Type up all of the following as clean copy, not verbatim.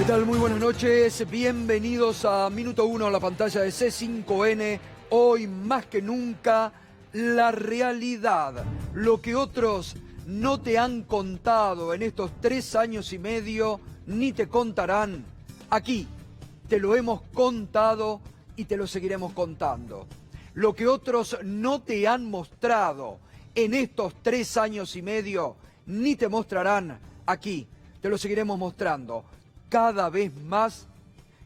¿Qué tal? Muy buenas noches. Bienvenidos a Minuto 1 a la pantalla de C5N. Hoy más que nunca, la realidad. Lo que otros no te han contado en estos 3 años y medio, ni te contarán. Aquí te lo hemos contado y te lo seguiremos contando. Lo que otros no te han mostrado en estos 3 años y medio, ni te mostrarán. Aquí te lo seguiremos mostrando. Cada vez más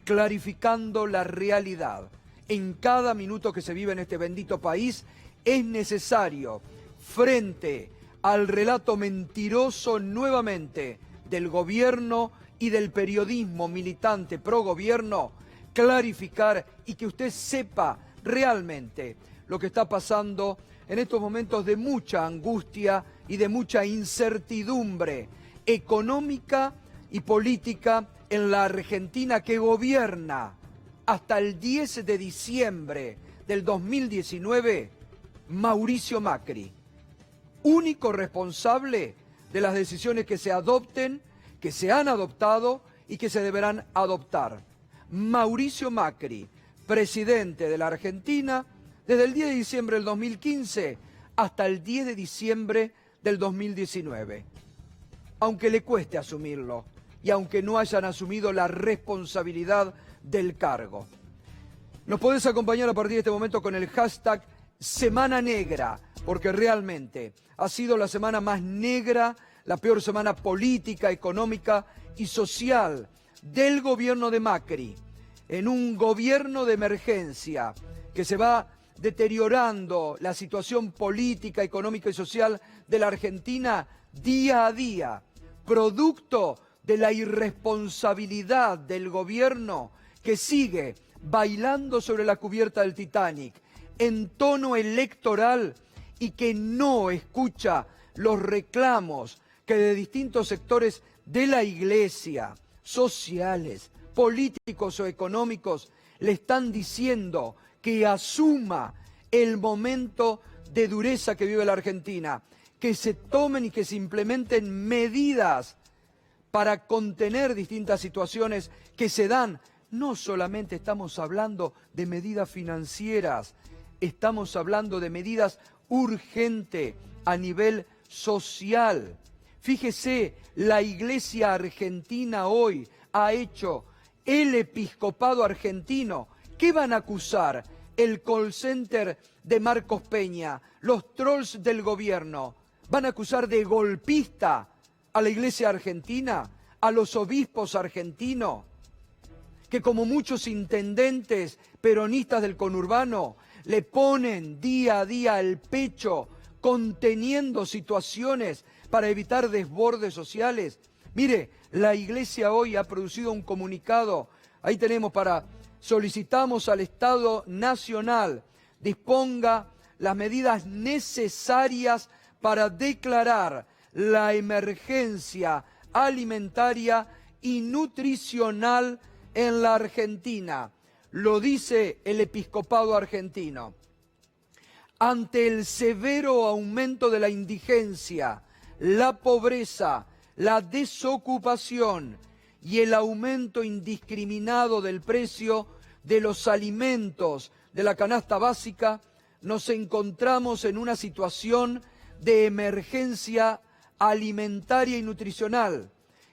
clarificando la realidad. En cada minuto que se vive en este bendito país es necesario, frente al relato mentiroso nuevamente del gobierno y del periodismo militante pro gobierno, clarificar y que usted sepa realmente lo que está pasando en estos momentos de mucha angustia y de mucha incertidumbre económica y política en la Argentina que gobierna hasta el 10 de diciembre del 2019, Mauricio Macri, único responsable de las decisiones que se adopten, que se han adoptado y que se deberán adoptar. Mauricio Macri, presidente de la Argentina, desde el 10 de diciembre del 2015 hasta el 10 de diciembre del 2019. Aunque le cueste asumirlo, y aunque no hayan asumido la responsabilidad del cargo. Nos podés acompañar a partir de este momento con el hashtag Semana Negra, porque realmente ha sido la semana más negra, la peor semana política, económica y social del gobierno de Macri, en un gobierno de emergencia que se va deteriorando la situación política, económica y social de la Argentina día a día, producto de la irresponsabilidad del gobierno que sigue bailando sobre la cubierta del Titanic en tono electoral y que no escucha los reclamos que de distintos sectores de la iglesia, sociales, políticos o económicos, le están diciendo que asuma el momento de dureza que vive la Argentina, que se tomen y que se implementen medidas para contener distintas situaciones que se dan. No solamente estamos hablando de medidas financieras, estamos hablando de medidas urgentes a nivel social. Fíjese, la Iglesia Argentina hoy ha hecho, el episcopado argentino, ¿qué van a acusar? El call center de Marcos Peña, los trolls del gobierno, ¿van a acusar de golpista a la Iglesia Argentina, a los obispos argentinos, que como muchos intendentes peronistas del conurbano le ponen día a día el pecho conteniendo situaciones para evitar desbordes sociales? Mire, la Iglesia hoy ha producido un comunicado, ahí tenemos solicitamos al Estado Nacional disponga las medidas necesarias para declarar la emergencia alimentaria y nutricional en la Argentina. Lo dice el episcopado argentino. Ante el severo aumento de la indigencia, la pobreza, la desocupación y el aumento indiscriminado del precio de los alimentos de la canasta básica, nos encontramos en una situación de emergencia alimentaria y nutricional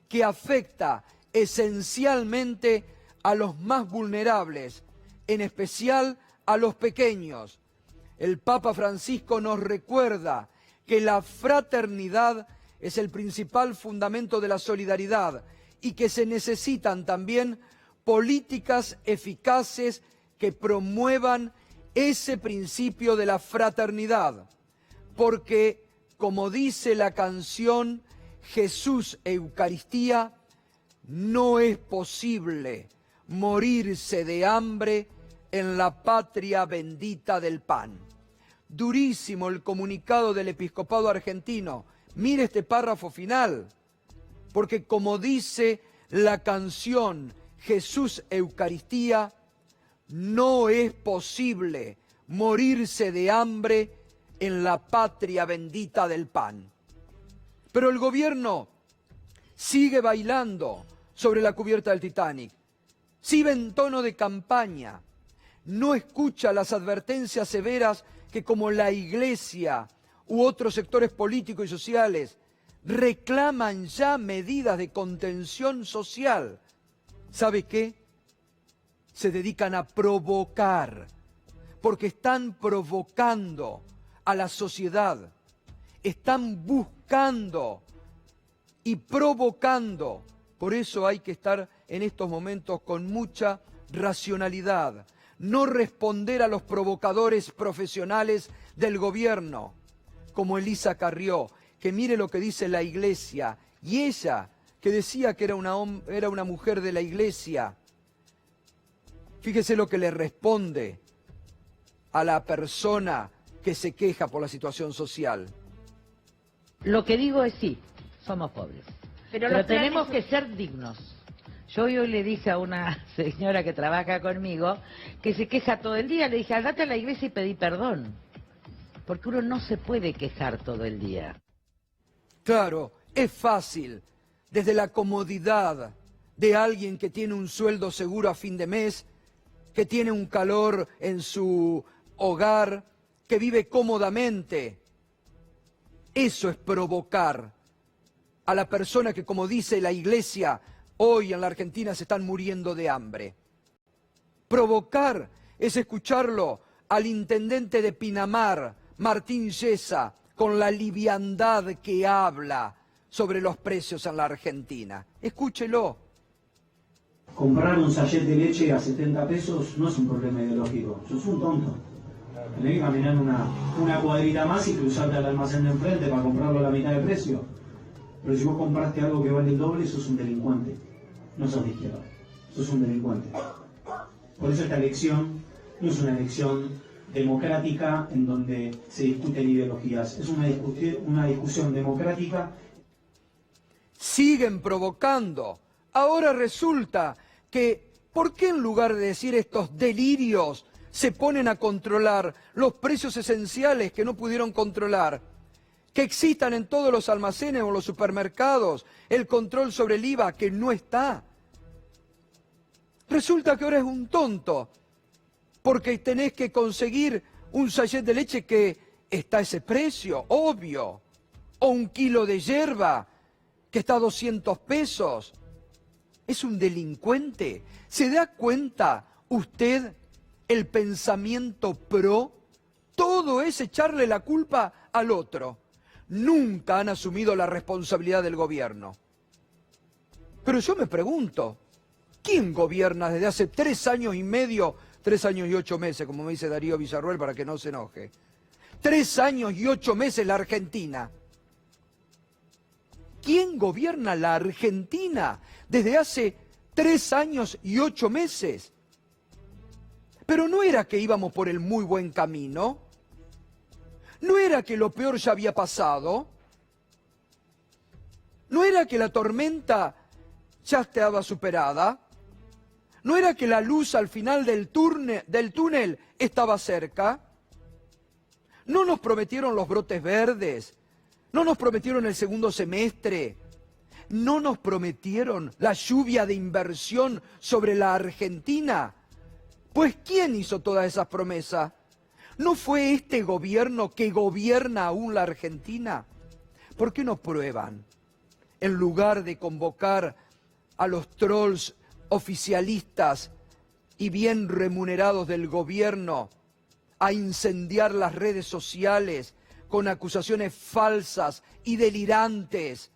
que afecta esencialmente a los más vulnerables, en especial a los pequeños. El Papa Francisco nos recuerda que la fraternidad es el principal fundamento de la solidaridad y que se necesitan también políticas eficaces que promuevan ese principio de la fraternidad, porque, como dice la canción Jesús Eucaristía, no es posible morirse de hambre en la patria bendita del pan. Durísimo el comunicado del episcopado argentino. Mire este párrafo final, porque como dice la canción Jesús Eucaristía, no es posible morirse de hambre en la patria bendita del pan. Pero el gobierno sigue bailando sobre la cubierta del Titanic. Sí ve en tono de campaña, no escucha las advertencias severas que como la Iglesia u otros sectores políticos y sociales reclaman ya medidas de contención social. ¿Sabe qué? Se dedican a provocar, porque están provocando a la sociedad, están buscando y provocando. Por eso hay que estar en estos momentos con mucha racionalidad, no responder a los provocadores profesionales del gobierno, como Elisa Carrió, que mire lo que dice la Iglesia, y ella, que decía que era una mujer de la Iglesia, fíjese lo que le responde a la persona que se queja por la situación social. Lo que digo es sí, somos pobres, pero tenemos que ser dignos. Yo hoy le dije a una señora que trabaja conmigo, que se queja todo el día, le dije, andate a la iglesia y pedí perdón, porque uno no se puede quejar todo el día. Claro, es fácil, desde la comodidad de alguien que tiene un sueldo seguro a fin de mes, que tiene un calor en su hogar, que vive cómodamente. Eso es provocar a la persona que, como dice la Iglesia, hoy en la Argentina se están muriendo de hambre. Provocar es escucharlo al intendente de Pinamar, Martín Yesa, con la liviandad que habla sobre los precios en la Argentina. Escúchelo. Comprar un sachet de leche a 70 pesos no es un problema ideológico, sos un tonto. Tenés que caminar una cuadrita más y cruzarte al almacén de enfrente para comprarlo a la mitad de precio. Pero si vos compraste algo que vale el doble, sos un delincuente. No sos de izquierda, sos un delincuente. Por eso esta elección no es una elección democrática en donde se discuten ideologías, es una discusión democrática. Siguen provocando. Ahora resulta que, ¿por qué en lugar de decir estos delirios se ponen a controlar los precios esenciales que no pudieron controlar? Que existan en todos los almacenes o los supermercados el control sobre el IVA que no está. Resulta que ahora es un tonto, porque tenés que conseguir un sachet de leche que está a ese precio, obvio, o un kilo de yerba que está a 200 pesos. Es un delincuente. ¿Se da cuenta usted el pensamiento pro? Todo es echarle la culpa al otro. Nunca han asumido la responsabilidad del gobierno. Pero yo me pregunto, ¿quién gobierna desde hace 3 años y medio, 3 años y 8 meses, como me dice Darío Villarruel para que no se enoje? 3 años y 8 meses la Argentina. ¿Quién gobierna la Argentina desde hace 3 años y 8 meses? Pero no era que íbamos por el muy buen camino. ¿No era que lo peor ya había pasado? ¿No era que la tormenta ya estaba superada? ¿No era que la luz al final del túnel estaba cerca? ¿No nos prometieron los brotes verdes? ¿No nos prometieron el segundo semestre? ¿No nos prometieron la lluvia de inversión sobre la Argentina? Pues ¿quién hizo todas esas promesas? ¿No fue este gobierno que gobierna aún la Argentina? ¿Por qué no prueban? En lugar de convocar a los trolls oficialistas y bien remunerados del gobierno a incendiar las redes sociales con acusaciones falsas y delirantes,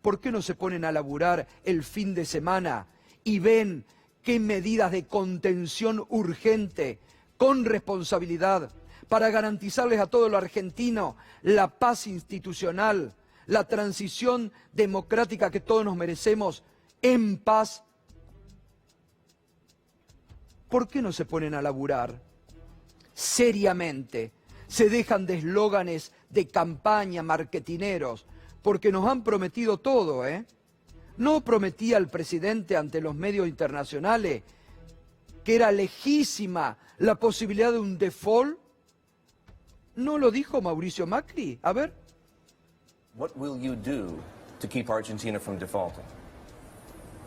¿por qué no se ponen a laburar el fin de semana y ven qué medidas de contención urgente, con responsabilidad, para garantizarles a todo lo argentino la paz institucional, la transición democrática que todos nos merecemos en paz? ¿Por qué no se ponen a laburar seriamente? Se dejan de eslóganes de campaña, marketineros, porque nos han prometido todo, ¿eh? ¿No prometía el presidente ante los medios internacionales que era lejísima la posibilidad de un default? ¿No lo dijo Mauricio Macri? A ver. What will you do to keep Argentina from defaulting?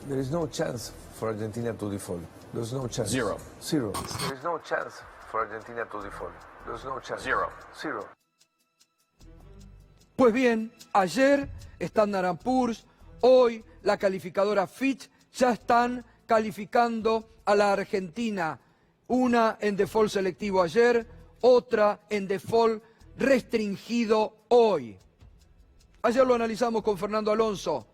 There is no chance for Argentina to default. There's no chance. Zero. Zero. There is no chance for Argentina to default. There's no chance. Zero. Zero. Pues bien, ayer Standard & Poor's, hoy la calificadora Fitch ya están calificando a la Argentina. Una en default selectivo ayer, otra en default restringido hoy. Ayer lo analizamos con Fernando Alonso.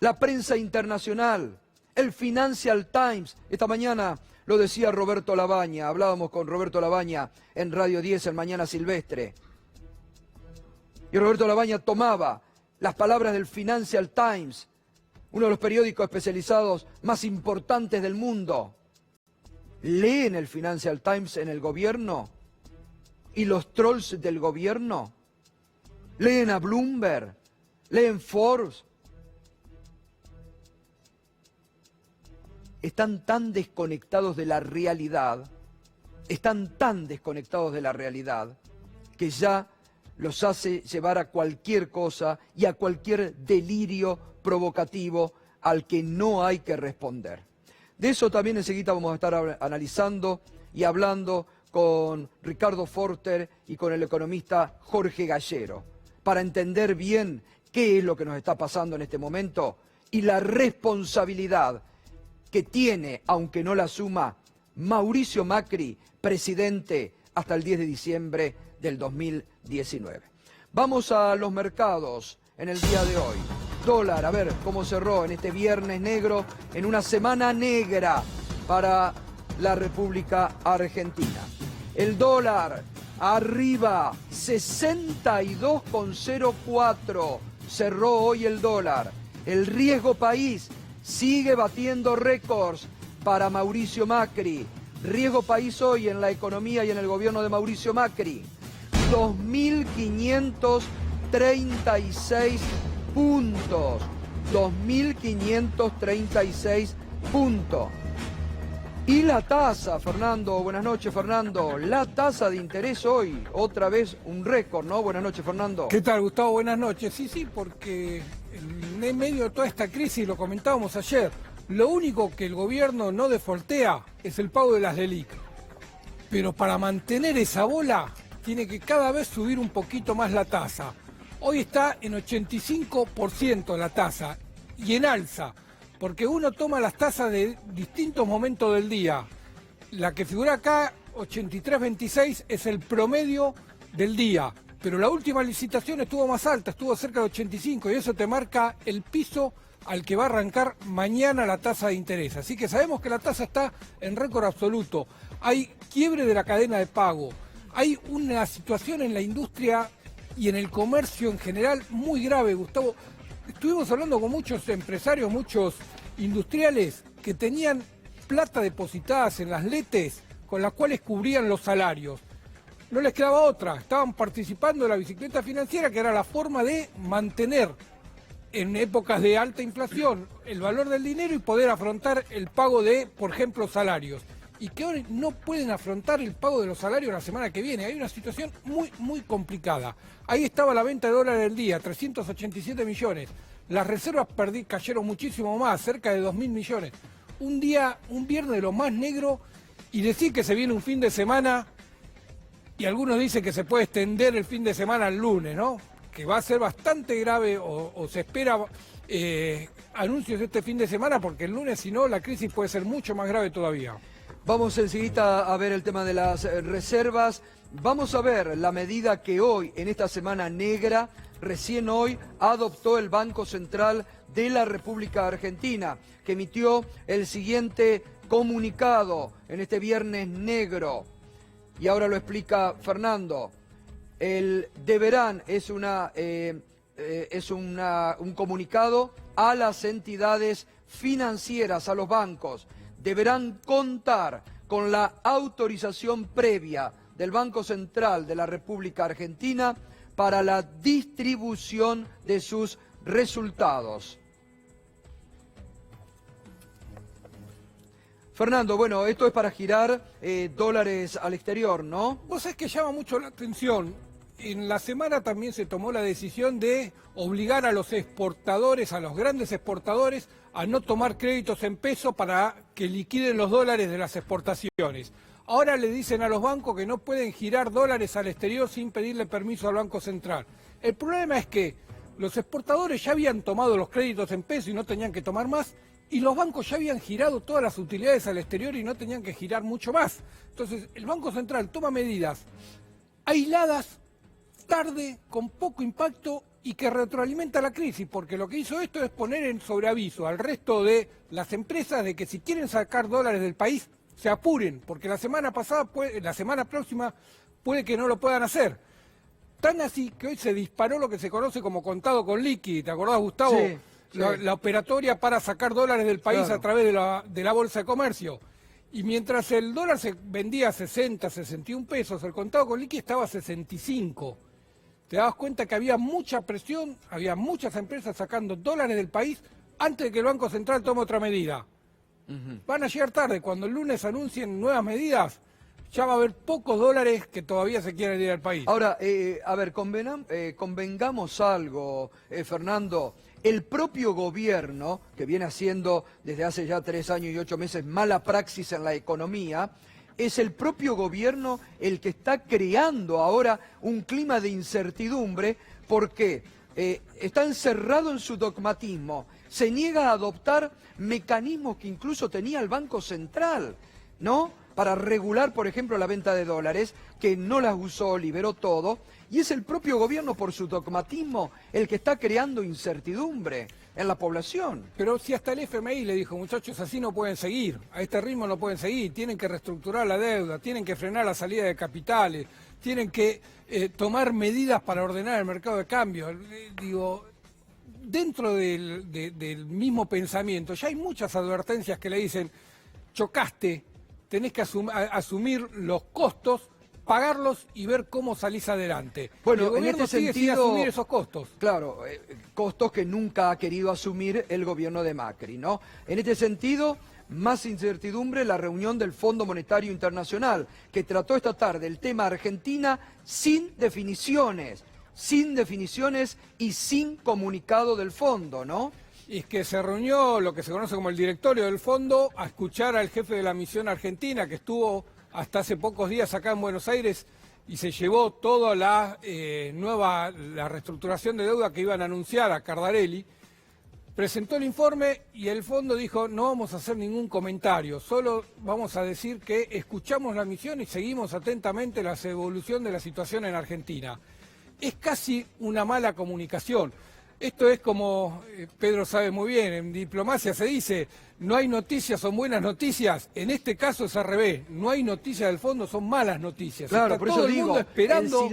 La prensa internacional, el Financial Times, esta mañana lo decía Roberto Labaña, hablábamos con Roberto Labaña en Radio 10 en Mañana Silvestre. Y Roberto Labaña tomaba las palabras del Financial Times, uno de los periódicos especializados más importantes del mundo. ¿Leen el Financial Times en el gobierno? ¿Y los trolls del gobierno? ¿Leen a Bloomberg? ¿Leen Forbes? Están tan desconectados de la realidad, que ya los hace llevar a cualquier cosa y a cualquier delirio provocativo al que no hay que responder. De eso también enseguida vamos a estar analizando y hablando con Ricardo Forter y con el economista Jorge Gallero, para entender bien qué es lo que nos está pasando en este momento y la responsabilidad que tiene, aunque no la asuma, Mauricio Macri, presidente hasta el 10 de diciembre del 2019. Vamos a los mercados en el día de hoy. Dólar, a ver cómo cerró en este viernes negro, en una semana negra para la República Argentina. El dólar arriba, 62,04, cerró hoy el dólar. El riesgo país sigue batiendo récords para Mauricio Macri. Riesgo país hoy en la economía y en el gobierno de Mauricio Macri. 2.536 puntos. 2.536 puntos. Y la tasa, Fernando, buenas noches, Fernando. La tasa de interés hoy, otra vez un récord, ¿no? Buenas noches, Fernando. ¿Qué tal, Gustavo? Buenas noches. Sí, porque en medio de toda esta crisis, lo comentábamos ayer, lo único que el gobierno no defoltea es el pago de las LELIQ. Pero para mantener esa bola, tiene que cada vez subir un poquito más la tasa. Hoy está en 85% la tasa y en alza, porque uno toma las tasas de distintos momentos del día. La que figura acá, 83.26, es el promedio del día, pero la última licitación estuvo más alta, estuvo cerca de 85, y eso te marca el piso al que va a arrancar mañana la tasa de interés. Así que sabemos que la tasa está en récord absoluto. Hay quiebre de la cadena de pago, hay una situación en la industria y en el comercio en general muy grave, Gustavo. Estuvimos hablando con muchos empresarios, muchos industriales que tenían plata depositadas en las LETES con las cuales cubrían los salarios. No les quedaba otra, estaban participando de la bicicleta financiera, que era la forma de mantener en épocas de alta inflación el valor del dinero y poder afrontar el pago de, por ejemplo, salarios. Y que hoy no pueden afrontar el pago de los salarios la semana que viene. Hay una situación muy complicada. Ahí estaba la venta de dólares del día, 387 millones. Las reservas cayeron muchísimo más, cerca de 2.000 millones. Un viernes de lo más negro, y decir que se viene un fin de semana, y algunos dicen que se puede extender el fin de semana al lunes, ¿no? Que va a ser bastante grave, o se espera anuncios este fin de semana, porque el lunes, si no, la crisis puede ser mucho más grave todavía. Vamos enseguida a ver el tema de las reservas. Vamos a ver la medida que hoy, en esta semana negra, recién hoy adoptó el Banco Central de la República Argentina, que emitió el siguiente comunicado en este viernes negro. Y ahora lo explica Fernando. El deberán es un comunicado a las entidades financieras, a los bancos. Deberán contar con la autorización previa del Banco Central de la República Argentina para la distribución de sus resultados. Fernando, bueno, esto es para girar dólares al exterior, ¿no? Vos sabés que llama mucho la atención. en la semana también se tomó la decisión de obligar a los exportadores, a los grandes exportadores, a no tomar créditos en peso para que liquiden los dólares de las exportaciones. Ahora le dicen a los bancos que no pueden girar dólares al exterior sin pedirle permiso al Banco Central. El problema es que los exportadores ya habían tomado los créditos en peso y no tenían que tomar más, y los bancos ya habían girado todas las utilidades al exterior y no tenían que girar mucho más. Entonces, el Banco Central toma medidas aisladas, tarde, con poco impacto y que retroalimenta la crisis, porque lo que hizo esto es poner en sobreaviso al resto de las empresas de que si quieren sacar dólares del país, se apuren, porque la semana próxima puede que no lo puedan hacer. Tan así que hoy se disparó lo que se conoce como contado con liqui. ¿Te acordás, Gustavo? Sí. La operatoria para sacar dólares del país, claro, a través de la Bolsa de Comercio. Y mientras el dólar se vendía a 60, 61 pesos, el contado con liqui estaba a 65. Te dabas cuenta que había mucha presión, había muchas empresas sacando dólares del país antes de que el Banco Central tome otra medida. Van a llegar tarde. Cuando el lunes anuncien nuevas medidas, ya va a haber pocos dólares que todavía se quieren ir al país. Ahora, a ver, convengamos algo, Fernando. El propio gobierno, que viene haciendo desde hace ya 3 años y 8 meses mala praxis en la economía, es el propio gobierno el que está creando ahora un clima de incertidumbre porque está encerrado en su dogmatismo, se niega a adoptar mecanismos que incluso tenía el Banco Central, ¿no?, para regular, por ejemplo, la venta de dólares, que no las usó, liberó todo, y es el propio gobierno, por su dogmatismo, el que está creando incertidumbre en la población. Pero si hasta el FMI le dijo, muchachos, así no pueden seguir, a este ritmo no pueden seguir, tienen que reestructurar la deuda, tienen que frenar la salida de capitales, tienen que tomar medidas para ordenar el mercado de cambio. Digo, dentro del mismo pensamiento, ya hay muchas advertencias que le dicen, chocaste, tenés que asumir los costos, pagarlos y ver cómo salís adelante. Bueno, el gobierno en este sigue sin asumir esos costos. Claro, costos que nunca ha querido asumir el gobierno de Macri, ¿no? En este sentido, más incertidumbre la reunión del Fondo Monetario Internacional, que trató esta tarde el tema Argentina sin definiciones y sin comunicado del fondo, ¿no? Y es que se reunió lo que se conoce como el directorio del fondo a escuchar al jefe de la misión argentina, que estuvo hasta hace pocos días acá en Buenos Aires y se llevó toda la reestructuración de deuda que iban a anunciar a Cardarelli. Presentó el informe y el fondo dijo, no vamos a hacer ningún comentario, solo vamos a decir que escuchamos la misión y seguimos atentamente la evolución de la situación en Argentina. Es casi una mala comunicación. Esto es como, Pedro sabe muy bien, en diplomacia se dice, no hay noticias, son buenas noticias. En este caso es al revés, no hay noticias del fondo, son malas noticias. Claro, está por todo eso el digo, mundo esperando. El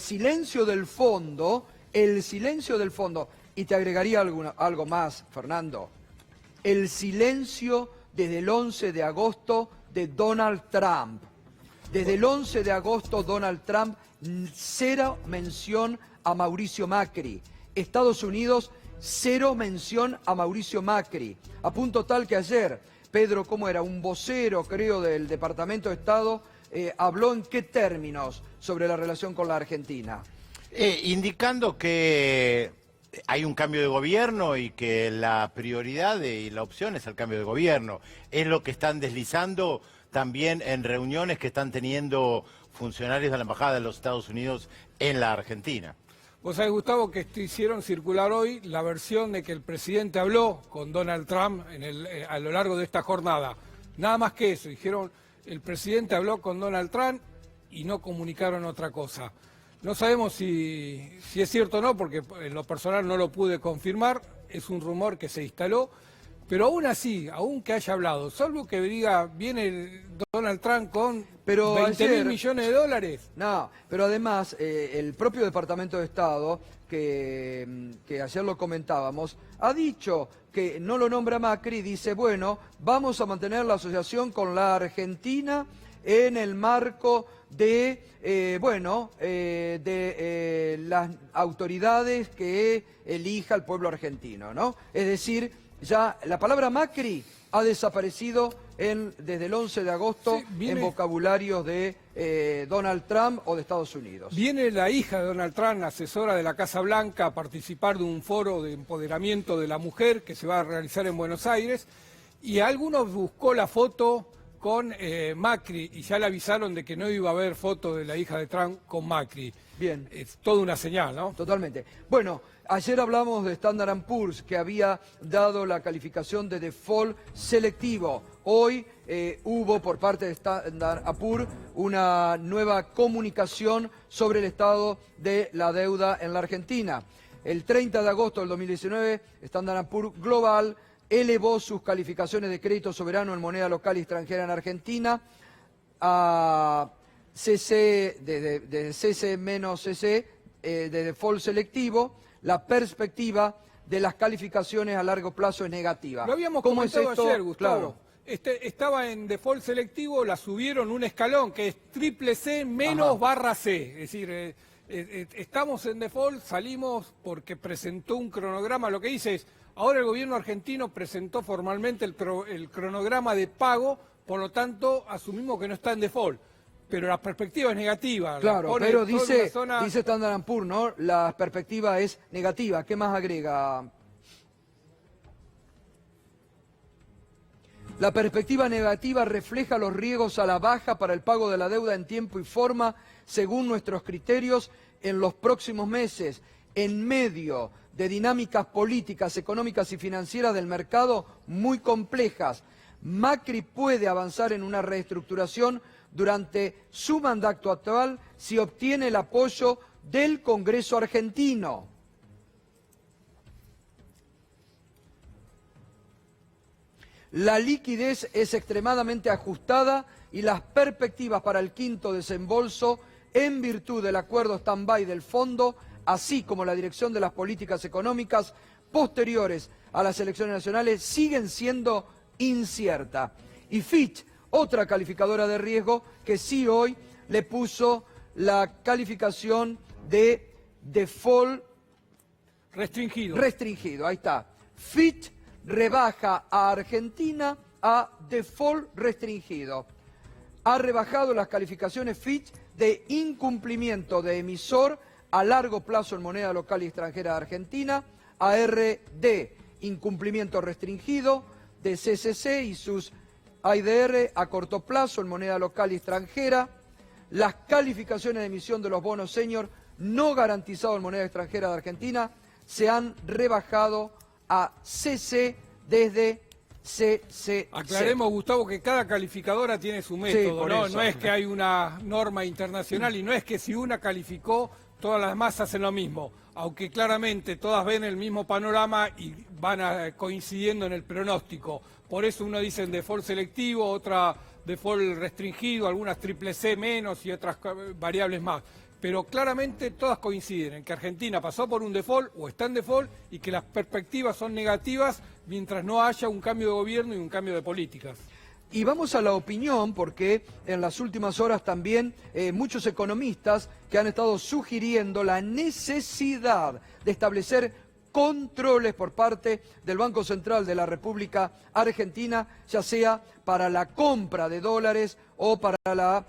silencio del fondo, y te agregaría algo más, Fernando, el silencio desde el 11 de agosto de Donald Trump. Desde el 11 de agosto, Donald Trump, cero mención a Mauricio Macri. Estados Unidos, cero mención a Mauricio Macri. A punto tal que ayer, Pedro, ¿cómo era? Un vocero, creo, del Departamento de Estado, habló en qué términos sobre la relación con la Argentina. Indicando que hay un cambio de gobierno y que la prioridad y la opción es el cambio de gobierno. Es lo que están deslizando también en reuniones que están teniendo funcionarios de la Embajada de los Estados Unidos en la Argentina. Vos sabés, Gustavo, que hicieron circular hoy la versión de que el presidente habló con Donald Trump a lo largo de esta jornada. Nada más que eso, dijeron, el presidente habló con Donald Trump y no comunicaron otra cosa. No sabemos si es cierto o no, porque en lo personal no lo pude confirmar, es un rumor que se instaló, pero aún así, aún que haya hablado, salvo que diga, viene Donald Trump con 20.000 millones de dólares. No, pero además, el propio Departamento de Estado, que ayer lo comentábamos, ha dicho que no lo nombra Macri, dice, bueno, vamos a mantener la asociación con la Argentina en el marco de, las autoridades que elija el pueblo argentino, ¿no? Es decir, ya la palabra Macri ha desaparecido desde el 11 de agosto en vocabularios de Donald Trump o de Estados Unidos. Viene la hija de Donald Trump, asesora de la Casa Blanca, a participar de un foro de empoderamiento de la mujer que se va a realizar en Buenos Aires, y algunos buscó la foto con Macri, y ya le avisaron de que no iba a haber foto de la hija de Trump con Macri. Bien. Es toda una señal, ¿no? Totalmente. Bueno, ayer hablamos de Standard & Poor's, que había dado la calificación de default selectivo. Hoy hubo por parte de Standard & Poor's una nueva comunicación sobre el estado de la deuda en la Argentina. El 30 de agosto del 2019, Standard & Poor's Global elevó sus calificaciones de crédito soberano en moneda local y extranjera en Argentina a CC, de CC-CC, de default selectivo. La perspectiva de las calificaciones a largo plazo es negativa. Lo habíamos ¿Cómo comentado es esto? ayer, Gustavo. Claro. Estaba en default selectivo, la subieron un escalón que es triple C menos barra C. Es decir, estamos en default, salimos porque presentó un cronograma. Lo que dice es, ahora el gobierno argentino presentó formalmente el cronograma de pago, por lo tanto asumimos que no está en default. Pero la perspectiva es negativa. Claro, pero dice Standard & Poor's, ¿no? La perspectiva es negativa. ¿Qué más agrega? La perspectiva negativa refleja los riesgos a la baja para el pago de la deuda en tiempo y forma, según nuestros criterios, en los próximos meses, en medio de dinámicas políticas, económicas y financieras del mercado muy complejas. Macri puede avanzar en una reestructuración durante su mandato actual si obtiene el apoyo del Congreso argentino. La liquidez es extremadamente ajustada y las perspectivas para el quinto desembolso, en virtud del acuerdo stand-by del fondo, así como la dirección de las políticas económicas posteriores a las elecciones nacionales, siguen siendo inciertas. Y Fitch, otra calificadora de riesgo, que sí hoy le puso la calificación de default restringido. Ahí está. Fitch rebaja a Argentina a default restringido. Ha rebajado las calificaciones Fitch de incumplimiento de emisor a largo plazo en moneda local y extranjera de Argentina, a RD, incumplimiento restringido de CCC y sus AIDR a corto plazo en moneda local y extranjera. Las calificaciones de emisión de los bonos senior no garantizados en moneda extranjera de Argentina se han rebajado a CC desde CC. Aclaremos, Gustavo, que cada calificadora tiene su método, ¿no? No es que hay una norma internacional y no es que si una calificó, todas las demás hacen lo mismo. Aunque claramente todas ven el mismo panorama y van coincidiendo en el pronóstico. Por eso uno dice en default selectivo, otra default restringido, algunas triple C menos y otras variables más. Pero claramente todas coinciden en que Argentina pasó por un default o está en default y que las perspectivas son negativas mientras no haya un cambio de gobierno y un cambio de políticas. Y vamos a la opinión, porque en las últimas horas también muchos economistas que han estado sugiriendo la necesidad de establecer controles por parte del Banco Central de la República Argentina, ya sea para la compra de dólares o para la,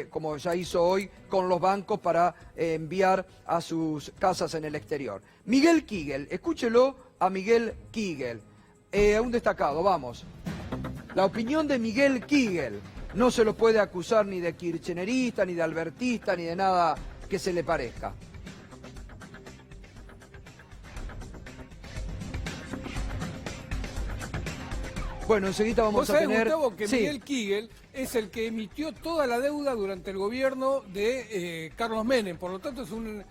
como ya hizo hoy con los bancos, para enviar a sus casas en el exterior. Miguel Kigel, escúchelo a Miguel Kigel, un destacado, vamos. La opinión de Miguel Kigel, no se lo puede acusar ni de kirchnerista, ni de albertista, ni de nada que se le parezca. Bueno, enseguida vamos a tener... Gustavo, que Miguel Kigel es el que emitió toda la deuda durante el gobierno de Carlos Menem, por lo tanto es un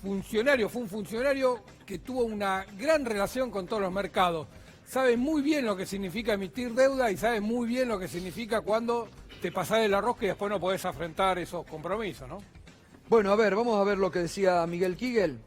funcionario que tuvo una gran relación con todos los mercados. Sabe muy bien lo que significa emitir deuda y sabe muy bien lo que significa cuando te pasás el arroz y después no podés afrontar esos compromisos, ¿no? Bueno, a ver, vamos a ver lo que decía Miguel Kigel.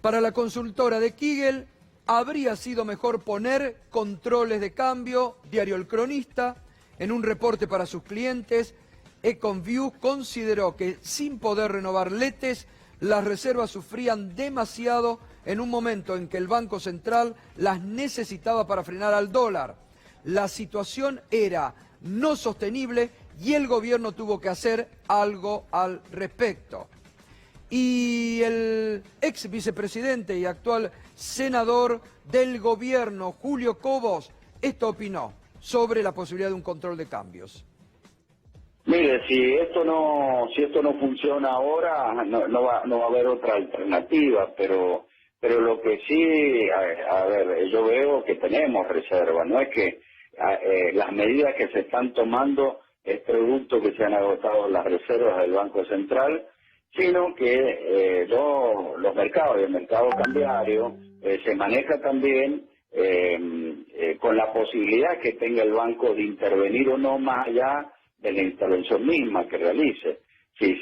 Para la consultora de Kigel, habría sido mejor poner controles de cambio. Diario El Cronista, en un reporte para sus clientes, Econview consideró que sin poder renovar letes, las reservas sufrían demasiado en un momento en que el Banco Central las necesitaba para frenar al dólar. La situación era no sostenible y el gobierno tuvo que hacer algo al respecto. Y el ex vicepresidente y actual senador del gobierno, Julio Cobos, esto opinó sobre la posibilidad de un control de cambios. Mire, si esto no funciona ahora, no va a haber otra alternativa, pero lo que sí, a ver, yo veo que tenemos reserva, no es que las medidas que se están tomando es producto que se han agotado las reservas del Banco Central, sino que los mercados y el mercado cambiario se maneja también con la posibilidad que tenga el banco de intervenir o no más allá de la intervención misma que realice. Si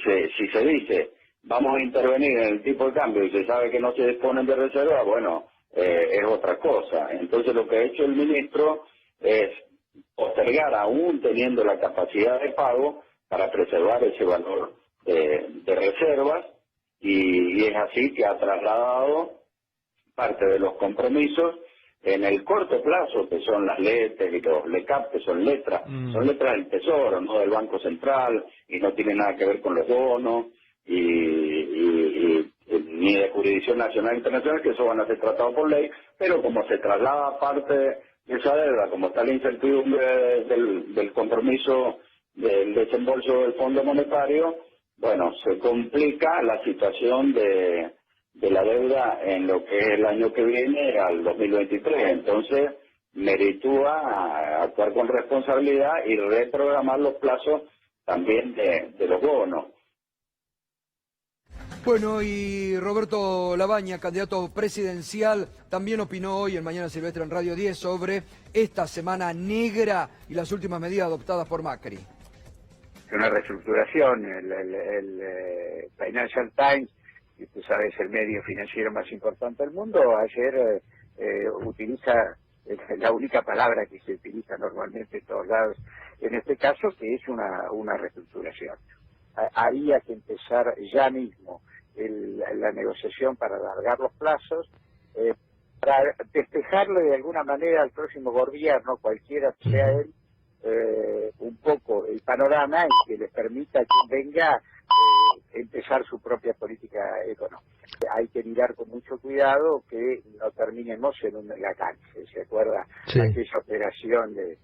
se dice vamos a intervenir en el tipo de cambio y se sabe que no se disponen de reserva, bueno, es otra cosa. Entonces lo que ha hecho el ministro es postergar, aún teniendo la capacidad de pago, para preservar ese valor de reservas, y es así que ha trasladado parte de los compromisos en el corto plazo, que son las LETES y los LECAP, que son letras del Tesoro, no del Banco Central, y no tiene nada que ver con los bonos, y ni de jurisdicción nacional e internacional, que eso van a ser tratados por ley, pero como se traslada parte de esa deuda, como está la incertidumbre del compromiso del desembolso del Fondo Monetario, bueno, se complica la situación de la deuda en lo que es el año que viene, al 2023. Entonces, meritúa actuar con responsabilidad y reprogramar los plazos también de los bonos. Bueno, y Roberto Labaña, candidato presidencial, también opinó hoy en Mañana Silvestre en Radio 10 sobre esta semana negra y las últimas medidas adoptadas por Macri. Una reestructuración, el Financial Times, que tú sabes el medio financiero más importante del mundo, ayer utiliza la única palabra que se utiliza normalmente en todos lados, en este caso, que es una reestructuración. Había que empezar ya mismo la negociación para alargar los plazos, para despejarle de alguna manera al próximo gobierno, cualquiera sea él, un poco el panorama y que les permita que venga empezar su propia política económica. Hay que mirar con mucho cuidado que no terminemos en un megacáncer. ¿Se acuerda? Sí. Aquella operación de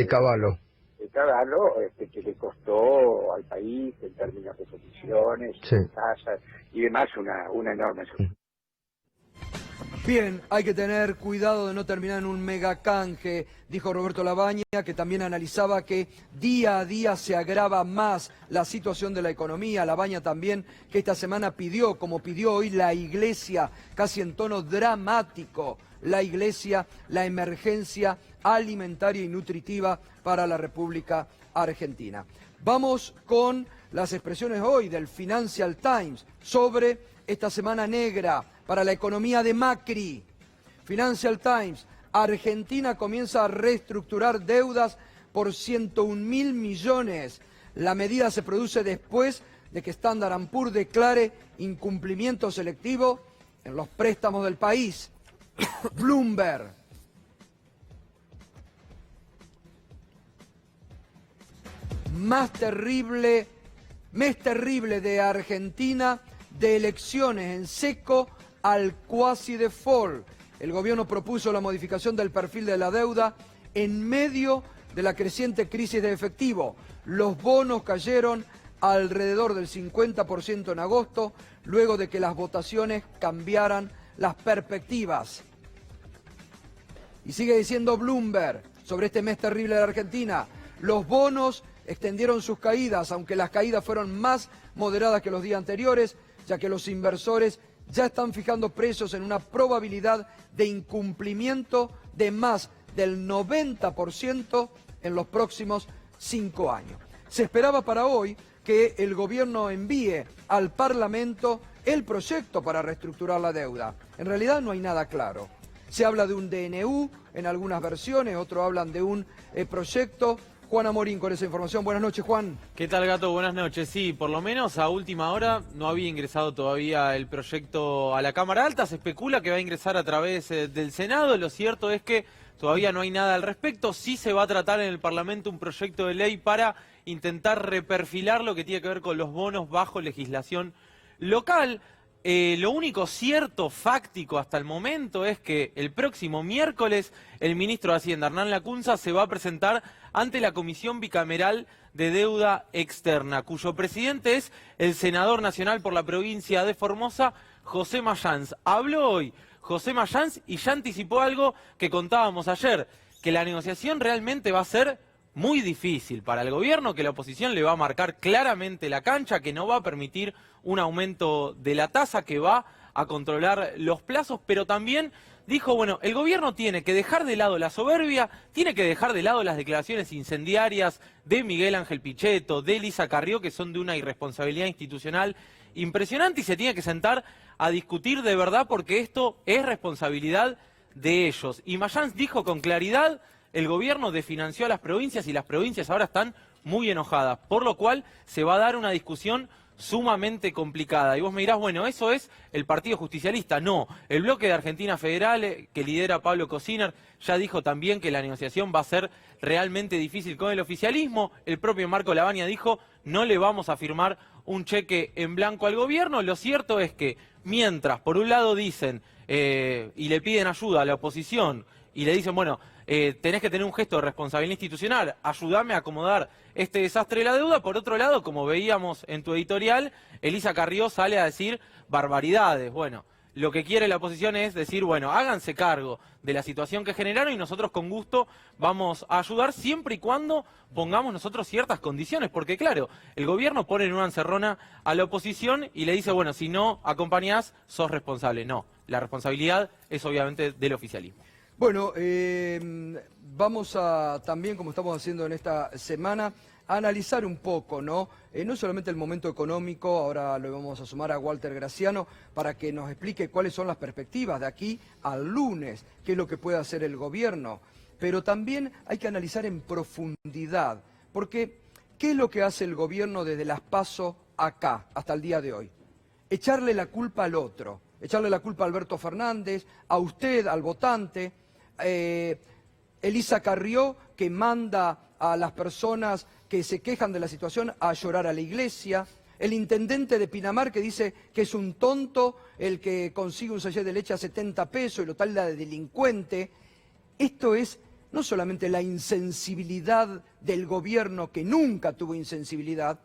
Cavallo. De Cavallo, que le costó al país en términos de comisiones, tasas y demás una enorme suma. Bien, hay que tener cuidado de no terminar en un megacanje, dijo Roberto Labaña, que también analizaba que día a día se agrava más la situación de la economía. Labaña también, que esta semana pidió, como pidió hoy la Iglesia, casi en tono dramático, la Iglesia, la emergencia alimentaria y nutritiva para la República Argentina. Vamos con las expresiones hoy del Financial Times sobre esta semana negra para la economía de Macri. Financial Times: Argentina comienza a reestructurar deudas por 101.000 millones. La medida se produce después de que Standard & Poor's declare incumplimiento selectivo en los préstamos del país. Bloomberg: mes terrible de Argentina, de elecciones en seco al cuasi default. El gobierno propuso la modificación del perfil de la deuda en medio de la creciente crisis de efectivo. Los bonos cayeron alrededor del 50% en agosto, luego de que las votaciones cambiaran las perspectivas. Y sigue diciendo Bloomberg sobre este mes terrible de Argentina: los bonos extendieron sus caídas, aunque las caídas fueron más moderadas que los días anteriores, ya que los inversores ya están fijando precios en una probabilidad de incumplimiento de más del 90% en los próximos 5 años. Se esperaba para hoy que el gobierno envíe al Parlamento el proyecto para reestructurar la deuda. En realidad no hay nada claro. Se habla de un DNU en algunas versiones, otros hablan de un proyecto Juan Amorín con esa información. Buenas noches, Juan. ¿Qué tal, Gato? Buenas noches. Sí, por lo menos a última hora no había ingresado todavía el proyecto a la Cámara Alta. Se especula que va a ingresar a través del Senado. Lo cierto es que todavía no hay nada al respecto. Sí se va a tratar en el Parlamento un proyecto de ley para intentar reperfilar lo que tiene que ver con los bonos bajo legislación local. Lo único cierto, fáctico hasta el momento es que el próximo miércoles el ministro de Hacienda, Hernán Lacunza, se va a presentar ante la Comisión Bicameral de Deuda Externa, cuyo presidente es el senador nacional por la provincia de Formosa, José Mayans. Habló hoy José Mayans y ya anticipó algo que contábamos ayer, que la negociación realmente va a ser muy difícil para el gobierno, que la oposición le va a marcar claramente la cancha, que no va a permitir un aumento de la tasa, que va a controlar los plazos, pero también dijo, bueno, el gobierno tiene que dejar de lado la soberbia, tiene que dejar de lado las declaraciones incendiarias de Miguel Ángel Pichetto, de Elisa Carrió, que son de una irresponsabilidad institucional impresionante, y se tiene que sentar a discutir de verdad, porque esto es responsabilidad de ellos. Y Mayans dijo con claridad, el gobierno desfinanció a las provincias y las provincias ahora están muy enojadas, por lo cual se va a dar una discusión sumamente complicada. Y vos me dirás, bueno, eso es el Partido Justicialista. No, el bloque de Argentina Federal, que lidera Pablo Cosiner, ya dijo también que la negociación va a ser realmente difícil con el oficialismo. El propio Marco Lavagna dijo, no le vamos a firmar un cheque en blanco al gobierno. Lo cierto es que mientras, por un lado dicen, y le piden ayuda a la oposición, y le dicen, bueno, tenés que tener un gesto de responsabilidad institucional, ayúdame a acomodar este desastre de la deuda. Por otro lado, como veíamos en tu editorial, Elisa Carrió sale a decir barbaridades. Bueno, lo que quiere la oposición es decir, bueno, háganse cargo de la situación que generaron y nosotros con gusto vamos a ayudar siempre y cuando pongamos nosotros ciertas condiciones. Porque claro, el gobierno pone en una encerrona a la oposición y le dice, bueno, si no acompañás, sos responsable. No, la responsabilidad es obviamente del oficialismo. Bueno, vamos a también, como estamos haciendo en esta semana, a analizar un poco, ¿no? No solamente el momento económico, ahora lo vamos a sumar a Walter Graciano para que nos explique cuáles son las perspectivas de aquí al lunes, qué es lo que puede hacer el gobierno, pero también hay que analizar en profundidad, porque ¿qué es lo que hace el gobierno desde las PASO acá, hasta el día de hoy? Echarle la culpa al otro, echarle la culpa a Alberto Fernández, a usted, al votante, Elisa Carrió, que manda a las personas que se quejan de la situación a llorar a la iglesia, el intendente de Pinamar que dice que es un tonto el que consigue un sachet de leche a 70 pesos y lo talda de delincuente. Esto es no solamente la insensibilidad del gobierno, que nunca tuvo insensibilidad,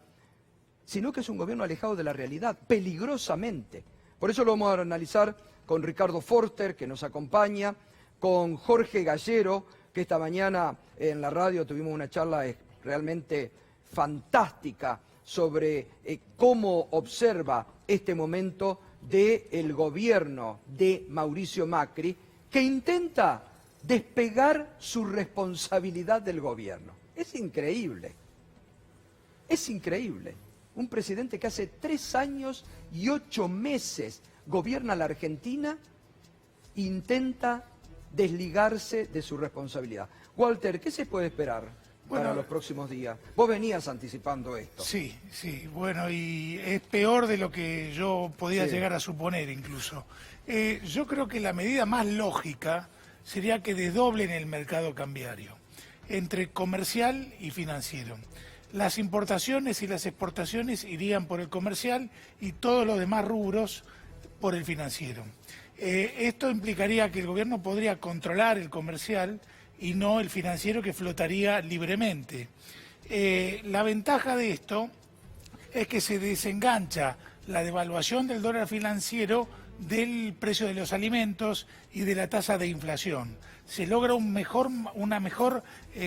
sino que es un gobierno alejado de la realidad, peligrosamente. Por eso lo vamos a analizar con Ricardo Forster, que nos acompaña, con Jorge Gallero, que esta mañana en la radio tuvimos una charla realmente fantástica sobre cómo observa este momento del gobierno de Mauricio Macri, que intenta despegar su responsabilidad del gobierno. Es increíble, es increíble. Un presidente que hace 3 años y 8 meses gobierna la Argentina, intenta desligarse de su responsabilidad. Walter, ¿qué se puede esperar para los próximos días? Vos venías anticipando esto. Sí, bueno, y es peor de lo que yo podía llegar a suponer incluso. Yo creo que la medida más lógica sería que desdoblen el mercado cambiario entre comercial y financiero. Las importaciones y las exportaciones irían por el comercial y todos los demás rubros por el financiero. Esto implicaría que el gobierno podría controlar el comercial y no el financiero, que flotaría libremente. La ventaja de esto es que se desengancha la devaluación del dólar financiero del precio de los alimentos y de la tasa de inflación. Se logra una mejor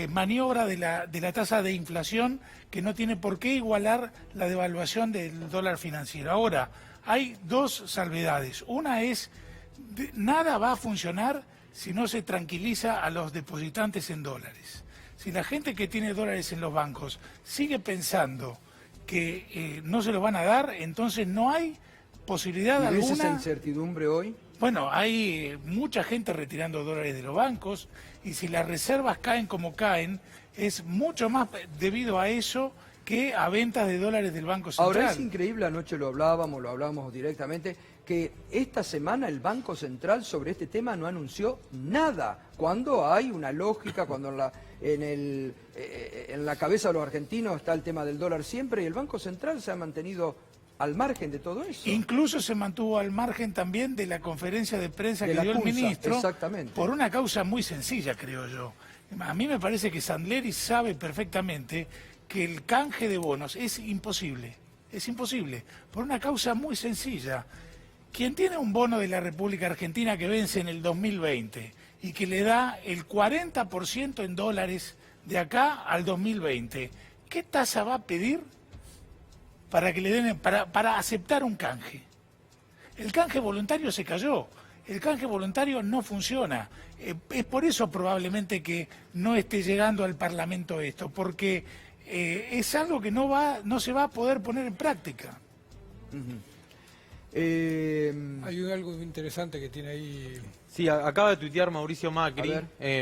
maniobra de la tasa de inflación, que no tiene por qué igualar la devaluación del dólar financiero. Ahora, hay 2 salvedades. Una es, nada va a funcionar si no se tranquiliza a los depositantes en dólares. Si la gente que tiene dólares en los bancos sigue pensando que no se los van a dar, entonces no hay posibilidad alguna. ¿Y ves esa incertidumbre hoy? Bueno, hay mucha gente retirando dólares de los bancos y si las reservas caen como caen, es mucho más debido a eso que a ventas de dólares del Banco Central. Ahora es increíble, anoche lo hablábamos directamente, que esta semana el Banco Central sobre este tema no anunció nada, cuando hay una lógica, cuando en la cabeza de los argentinos está el tema del dólar siempre, y el Banco Central se ha mantenido al margen de todo eso. Incluso se mantuvo al margen también de la conferencia de prensa que dio el ministro, exactamente, por una causa muy sencilla, creo yo. A mí me parece que Sandleri sabe perfectamente que el canje de bonos es imposible, por una causa muy sencilla. Quien tiene un bono de la República Argentina que vence en el 2020 y que le da el 40% en dólares de acá al 2020, ¿qué tasa va a pedir para que le den para aceptar un canje? El canje voluntario se cayó, el canje voluntario no funciona. Es por eso probablemente que no esté llegando al Parlamento esto, porque es algo que no se va a poder poner en práctica. Hay algo interesante que tiene ahí. Sí, acaba de tuitear Mauricio Macri.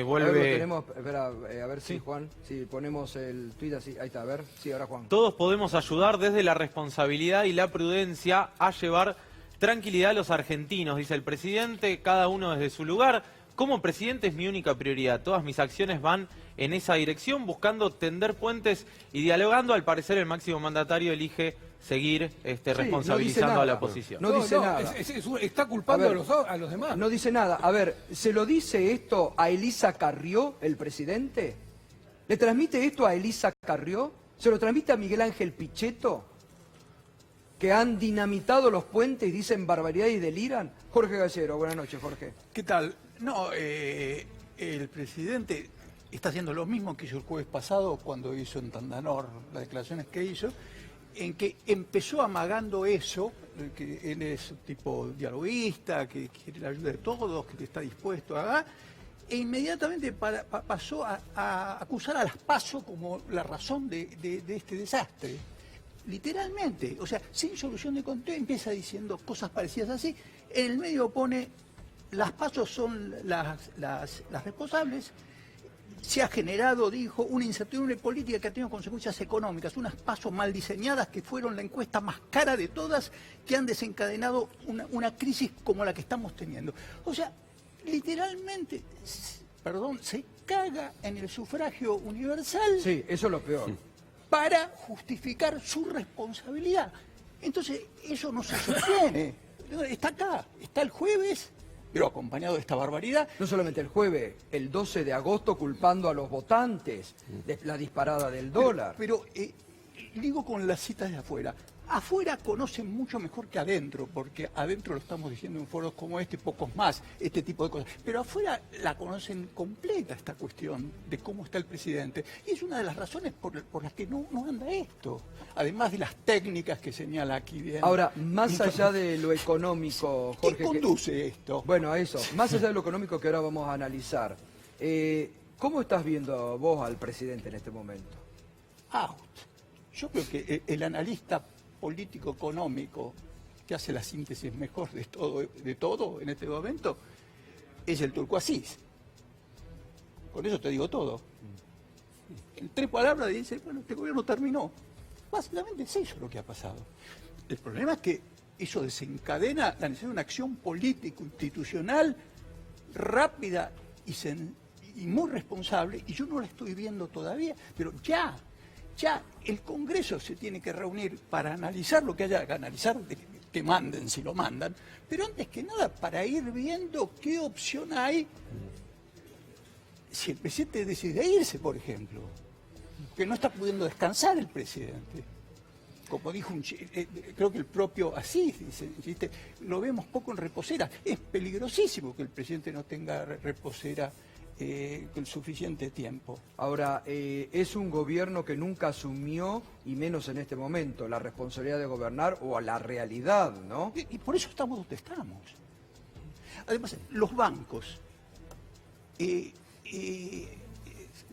Vuelve. A ver, lo tenemos, espera, a ver si Juan, si ponemos el tuit así, ahí está, a ver, sí, ahora Juan. Todos podemos ayudar desde la responsabilidad y la prudencia a llevar tranquilidad a los argentinos, dice el presidente, cada uno desde su lugar. Como presidente es mi única prioridad. Todas mis acciones van en esa dirección, buscando tender puentes y dialogando. Al parecer el máximo mandatario elige seguir responsabilizando a la oposición. No dice nada. Está culpando a los demás. No dice nada. A ver, ¿se lo dice esto a Elisa Carrió, el presidente? ¿Le transmite esto a Elisa Carrió? ¿Se lo transmite a Miguel Ángel Pichetto? ¿Que han dinamitado los puentes y dicen barbaridad y deliran? Jorge Gallero, buenas noches, Jorge. ¿Qué tal? No, el presidente está haciendo lo mismo que hizo el jueves pasado cuando hizo en Tandanor las declaraciones que hizo, en que empezó amagando eso, que él es un tipo dialoguista, que quiere la ayuda de todos, que está dispuesto a... E inmediatamente pasó a acusar a las PASO como la razón de este desastre. Literalmente, o sea, sin solución de conteo, empieza diciendo cosas parecidas así. En el medio pone, las PASO son las responsables. Se ha generado, dijo, una incertidumbre política que ha tenido consecuencias económicas, unas PASO mal diseñadas que fueron la encuesta más cara de todas, que han desencadenado una crisis como la que estamos teniendo. O sea, literalmente, se caga en el sufragio universal. Sí, eso es lo peor. Para justificar su responsabilidad. Entonces, eso no se sostiene. Está acá, está el jueves, pero acompañado de esta barbaridad. No solamente el jueves, el 12 de agosto culpando a los votantes de la disparada del dólar. Pero digo con las citas de afuera. Afuera conocen mucho mejor que adentro, porque adentro lo estamos diciendo en foros como este, pocos más, este tipo de cosas. Pero afuera la conocen completa esta cuestión de cómo está el presidente. Y es una de las razones por las que no anda esto. Además de las técnicas que señala aquí bien. Ahora, más allá de lo económico, Jorge... ¿Qué conduce esto? Bueno, a eso. Más allá de lo económico que ahora vamos a analizar. ¿Cómo estás viendo vos al presidente en este momento? Out. Yo creo que el analista político-económico que hace la síntesis mejor de todo en este momento es el Turco Asís. Con eso te digo todo. En 3 palabras dice, bueno, este gobierno terminó. Básicamente es eso lo que ha pasado. El problema es que eso desencadena la necesidad de una acción político-institucional rápida y muy responsable, y yo no la estoy viendo todavía, pero ya el Congreso se tiene que reunir para analizar lo que haya que analizar, que manden si lo mandan, pero antes que nada para ir viendo qué opción hay si el presidente decide irse, por ejemplo, que no está pudiendo descansar el presidente. Como dijo creo que el propio Asís dice, lo vemos poco en reposera. Es peligrosísimo que el presidente no tenga reposera con suficiente tiempo. Ahora, es un gobierno que nunca asumió, y menos en este momento, la responsabilidad de gobernar o a la realidad, ¿no? Y por eso estamos donde estamos. Además, los bancos.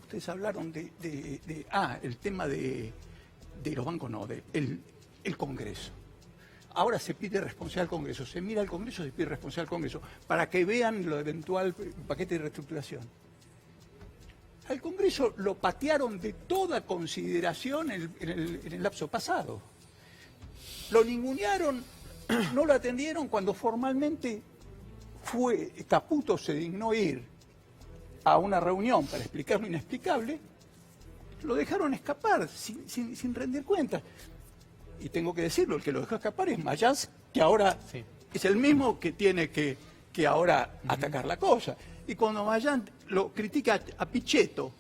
Ustedes hablaron el tema de los bancos, no, el Congreso. Ahora se pide responsabilidad al Congreso, se mira al Congreso, se pide responsabilidad al Congreso, para que vean lo eventual paquete de reestructuración. Al Congreso lo patearon de toda consideración en el lapso pasado. Lo ningunearon, no lo atendieron cuando formalmente Caputo se dignó ir a una reunión para explicar lo inexplicable, lo dejaron escapar sin rendir cuentas. Y tengo que decirlo, el que lo dejó escapar es Mayans, que ahora es el mismo que tiene que ahora atacar la cosa. Y cuando Mayans lo critica a Pichetto,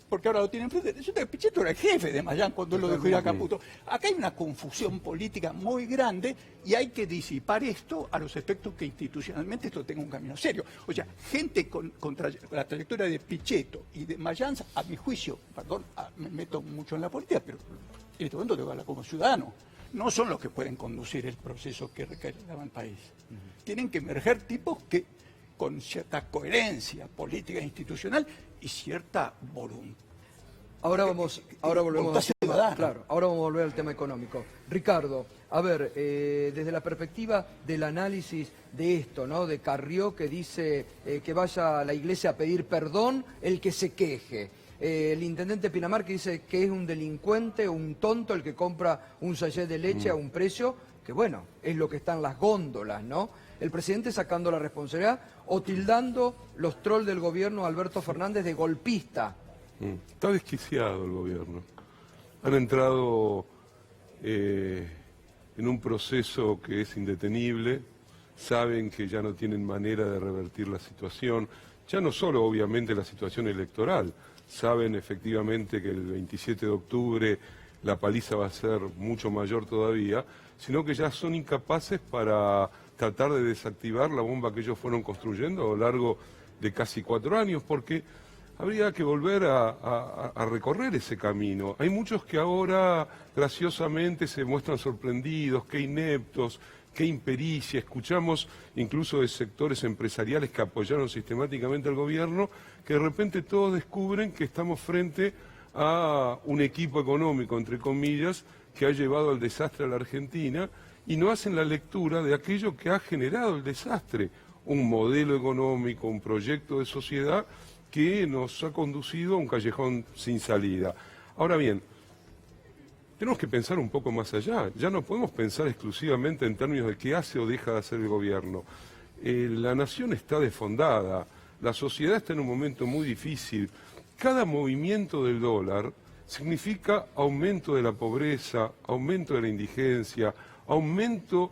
porque ahora lo tiene enfrente, resulta que Pichetto era el jefe de Mayans cuando él lo dejó ir a Caputo. Acá hay una confusión política muy grande y hay que disipar esto a los efectos que institucionalmente esto tenga un camino serio. O sea, gente con la trayectoria de Pichetto y de Mayans, a mi juicio, perdón, me meto mucho en la política, pero en este momento tengo que hablar como ciudadano. No son los que pueden conducir el proceso que reclama el país. Tienen que emerger tipos que con cierta coherencia política e institucional y cierta voluntad. Ahora volvemos al tema, claro, ahora vamos a volver al tema económico. Ricardo, a ver, desde la perspectiva del análisis de esto, ¿no? De Carrió, que dice que vaya a la iglesia a pedir perdón el que se queje. El intendente Pinamar, que dice que es un delincuente, un tonto el que compra un sachet de leche a un precio que, bueno, es lo que está en las góndolas, ¿no? El presidente sacando la responsabilidad o tildando los trolls del gobierno Alberto Fernández de golpista. Está desquiciado el gobierno. Han entrado en un proceso que es indetenible, saben que ya no tienen manera de revertir la situación, ya no solo obviamente la situación electoral, saben efectivamente que el 27 de octubre la paliza va a ser mucho mayor todavía, sino que ya son incapaces para tratar de desactivar la bomba que ellos fueron construyendo a lo largo de casi 4 años, porque habría que volver a recorrer ese camino. Hay muchos que ahora graciosamente se muestran sorprendidos, qué ineptos, qué impericia. Escuchamos incluso de sectores empresariales que apoyaron sistemáticamente al gobierno, que de repente todos descubren que estamos frente a un equipo económico, entre comillas, que ha llevado al desastre a la Argentina y no hacen la lectura de aquello que ha generado el desastre. Un modelo económico, un proyecto de sociedad que nos ha conducido a un callejón sin salida. Ahora bien, tenemos que pensar un poco más allá. Ya no podemos pensar exclusivamente en términos de qué hace o deja de hacer el gobierno. La nación está desfondada, la sociedad está en un momento muy difícil. Cada movimiento del dólar significa aumento de la pobreza, aumento de la indigencia, aumento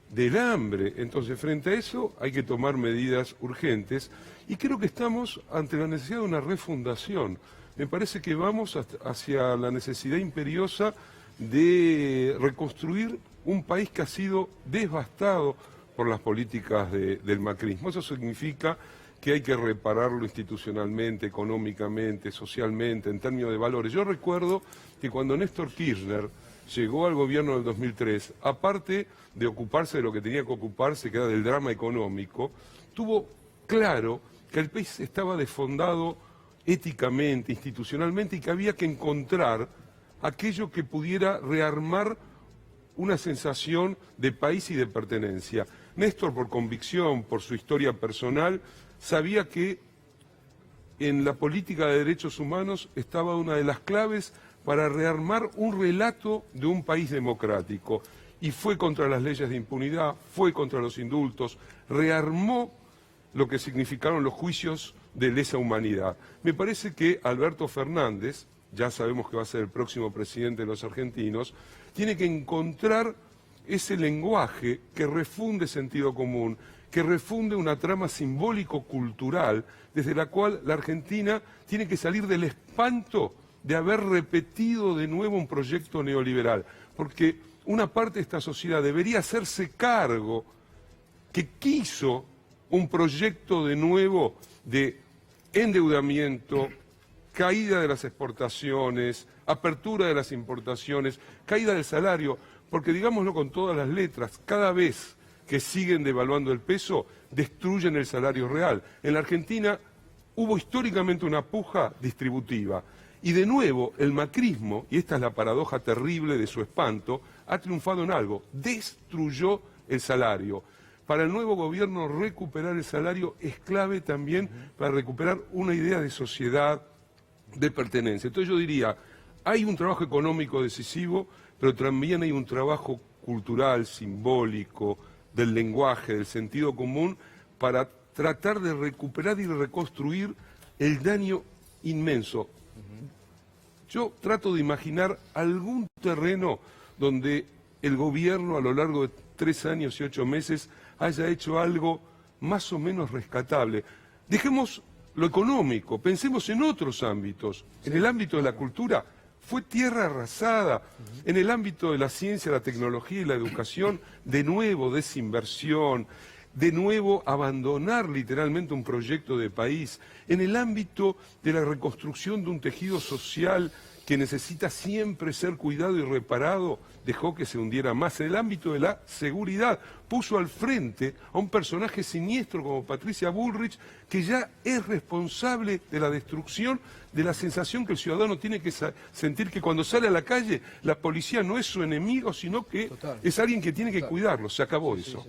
del hambre. Entonces, frente a eso hay que tomar medidas urgentes y creo que estamos ante la necesidad de una refundación. Me parece que vamos hacia la necesidad imperiosa de reconstruir un país que ha sido devastado por las políticas del macrismo. Eso significa que hay que repararlo institucionalmente, económicamente, socialmente, en términos de valores. Yo recuerdo que cuando Néstor Kirchner llegó al gobierno del 2003, aparte de ocuparse de lo que tenía que ocuparse, que era del drama económico, tuvo claro que el país estaba desfondado éticamente, institucionalmente, y que había que encontrar aquello que pudiera rearmar una sensación de país y de pertenencia. Néstor, por convicción, por su historia personal, sabía que en la política de derechos humanos estaba una de las claves para rearmar un relato de un país democrático. Y fue contra las leyes de impunidad, fue contra los indultos, rearmó lo que significaron los juicios de lesa humanidad. Me parece que Alberto Fernández, ya sabemos que va a ser el próximo presidente de los argentinos, tiene que encontrar ese lenguaje que refunde sentido común, que refunde una trama simbólico-cultural desde la cual la Argentina tiene que salir del espanto de haber repetido de nuevo un proyecto neoliberal, porque una parte de esta sociedad debería hacerse cargo que quiso un proyecto de nuevo de endeudamiento, caída de las exportaciones, apertura de las importaciones, caída del salario, porque digámoslo con todas las letras, cada vez que siguen devaluando el peso, destruyen el salario real. En la Argentina hubo históricamente una puja distributiva. Y de nuevo, el macrismo, y esta es la paradoja terrible de su espanto, ha triunfado en algo, destruyó el salario. Para el nuevo gobierno recuperar el salario es clave también para recuperar una idea de sociedad, de pertenencia. Entonces yo diría, hay un trabajo económico decisivo, pero también hay un trabajo cultural, simbólico, del lenguaje, del sentido común, para tratar de recuperar y reconstruir el daño inmenso. Yo trato de imaginar algún terreno donde el gobierno a lo largo de 3 años y 8 meses haya hecho algo más o menos rescatable. Dejemos lo económico, pensemos en otros ámbitos. En el ámbito de la cultura fue tierra arrasada. En el ámbito de la ciencia, la tecnología y la educación, de nuevo desinversión, de nuevo abandonar literalmente un proyecto de país. En el ámbito de la reconstrucción de un tejido social que necesita siempre ser cuidado y reparado, dejó que se hundiera más. En el ámbito de la seguridad, puso al frente a un personaje siniestro como Patricia Bullrich, que ya es responsable de la destrucción de la sensación que el ciudadano tiene que sentir que cuando sale a la calle, la policía no es su enemigo, sino que es alguien que tiene que cuidarlo. Se acabó eso.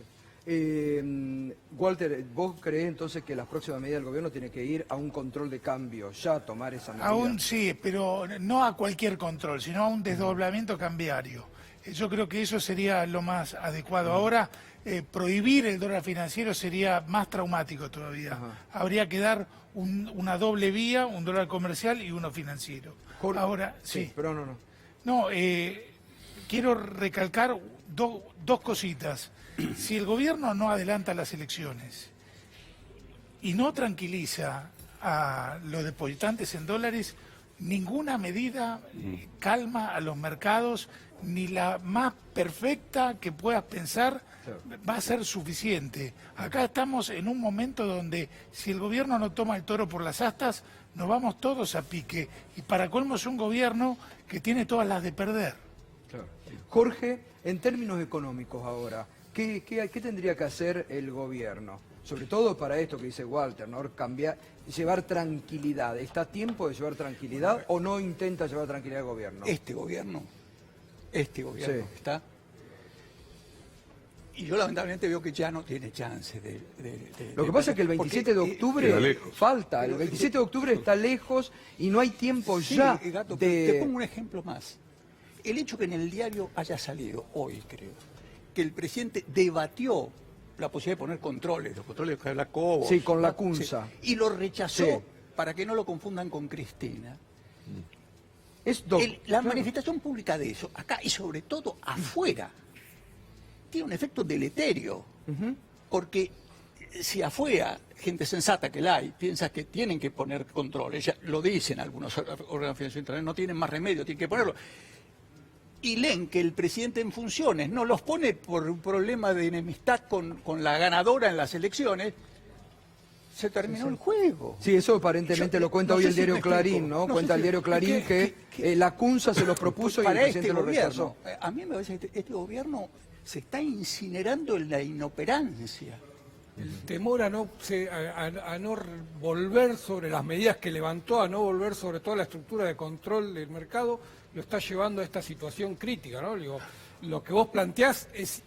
Walter, ¿vos creés entonces que las próximas medidas del gobierno tienen que ir a un control de cambio, ya a tomar esa medida? Aún sí, pero no a cualquier control, sino a un desdoblamiento cambiario. Yo creo que eso sería lo más adecuado. Ahora, prohibir el dólar financiero sería más traumático todavía. Habría que dar una doble vía, un dólar comercial y uno financiero. Ahora, sí. Pero no. No, quiero recalcar dos cositas. Si el gobierno no adelanta las elecciones y no tranquiliza a los depositantes en dólares, ninguna medida calma a los mercados, ni la más perfecta que puedas pensar va a ser suficiente. Acá estamos en un momento donde si el gobierno no toma el toro por las astas, nos vamos todos a pique. Y para colmo es un gobierno que tiene todas las de perder. Jorge, en términos económicos ahora, ¿qué tendría que hacer el gobierno? Sobre todo para esto que dice Walter, ¿no? Llevar tranquilidad. ¿Está a tiempo de llevar tranquilidad o no intenta llevar tranquilidad el gobierno? Este gobierno está... Y yo lamentablemente veo que ya no tiene chance de Lo que pasa es que el 27 de octubre falta. El 27 de octubre está lejos y no hay tiempo ya Gato, de... Te pongo un ejemplo más. El hecho que en el diario haya salido hoy, creo, que el presidente debatió la posibilidad de poner controles, los controles de la Cobos. Sí, con la CUNSA. Sí, y lo rechazó para que no lo confundan con Cristina. La manifestación pública de eso, acá y sobre todo afuera, tiene un efecto deleterio. Porque si afuera, gente sensata que la hay, piensa que tienen que poner controles, ya lo dicen algunos órganos financieros internacionales, no tienen más remedio, tienen que ponerlo. Y leen que el presidente en funciones no los pone por un problema de enemistad con la ganadora en las elecciones, se terminó el juego. Sí, eso aparentemente lo cuenta hoy el diario Clarín, ¿no? Cuenta el diario Clarín que la CUNSA se los propuso y el presidente lo rechazó. A mí me parece que este gobierno se está incinerando en la inoperancia. El temor a no volver sobre las medidas que levantó, a no volver sobre toda la estructura de control del mercado, lo está llevando a esta situación crítica, ¿no? Digo, lo que vos planteás es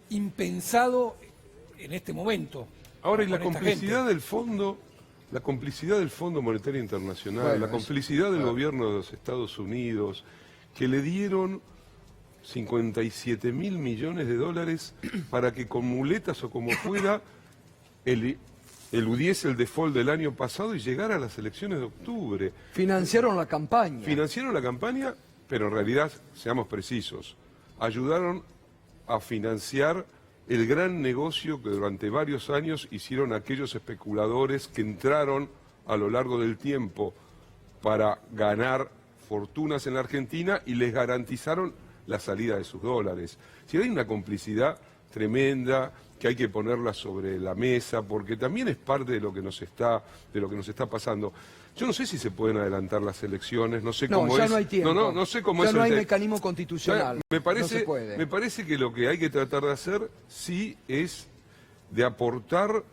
impensado en este momento. Ahora, y la complicidad del Fondo Monetario Internacional, la complicidad del gobierno de los Estados Unidos, que le dieron 57.000 millones de dólares para que con muletas o como fuera eludiese el default del año pasado y llegara a las elecciones de octubre. Financiaron la campaña. Financiaron la campaña, pero en realidad, seamos precisos, ayudaron a financiar el gran negocio que durante varios años hicieron aquellos especuladores que entraron a lo largo del tiempo para ganar fortunas en la Argentina y les garantizaron la salida de sus dólares. Si hay una complicidad tremenda que hay que ponerla sobre la mesa, porque también es parte de lo que nos está pasando. Yo no sé si se pueden adelantar las elecciones, no sé cómo es. No, ya no hay tiempo. No sé cómo ya es. No hay mecanismo constitucional. Me parece, no se puede. Me parece que lo que hay que tratar de hacer sí es de aportar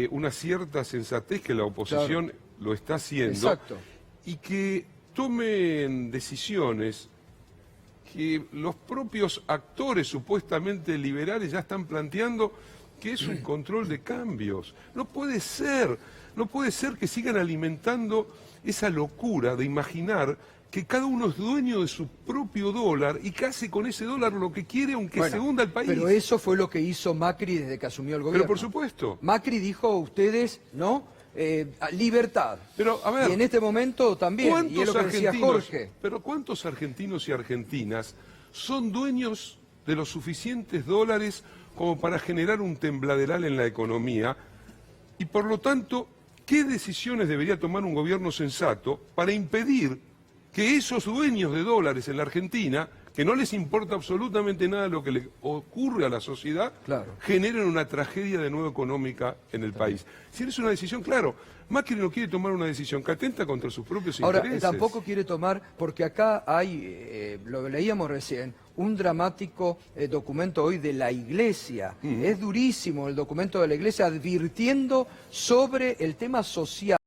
una cierta sensatez que la oposición lo está haciendo. Exacto. Y que tomen decisiones que los propios actores supuestamente liberales ya están planteando que es un control de cambios. No puede ser que sigan alimentando esa locura de imaginar que cada uno es dueño de su propio dólar y que hace con ese dólar lo que quiere aunque se hunda el país. Pero eso fue lo que hizo Macri desde que asumió el gobierno. Pero por supuesto. Macri dijo, ustedes, ¿no? Libertad. Pero, a ver, y en este momento también, y es lo que decía Jorge. Pero ¿cuántos argentinos y argentinas son dueños de los suficientes dólares como para generar un tembladeral en la economía? Y por lo tanto, ¿qué decisiones debería tomar un gobierno sensato para impedir que esos dueños de dólares en la Argentina, que no les importa absolutamente nada lo que le ocurre a la sociedad, generen una tragedia de nuevo económica en el país? Si es una decisión, claro, Macri no quiere tomar una decisión que atenta contra sus propios intereses. Ahora, tampoco quiere tomar, porque acá hay, lo leíamos recién, un dramático documento hoy de la Iglesia. Es durísimo el documento de la Iglesia advirtiendo sobre el tema social.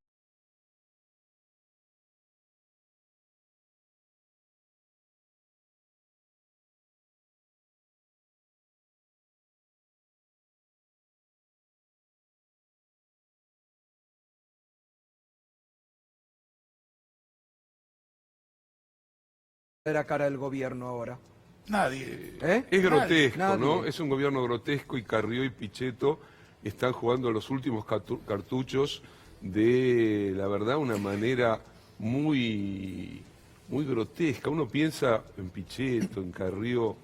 La cara del gobierno ahora. Nadie. Es grotesco, Nadie. ¿no? Es un gobierno grotesco y Carrió y Pichetto están jugando los últimos cartuchos de, la verdad, una manera muy grotesca. Uno piensa en Pichetto, en Carrió,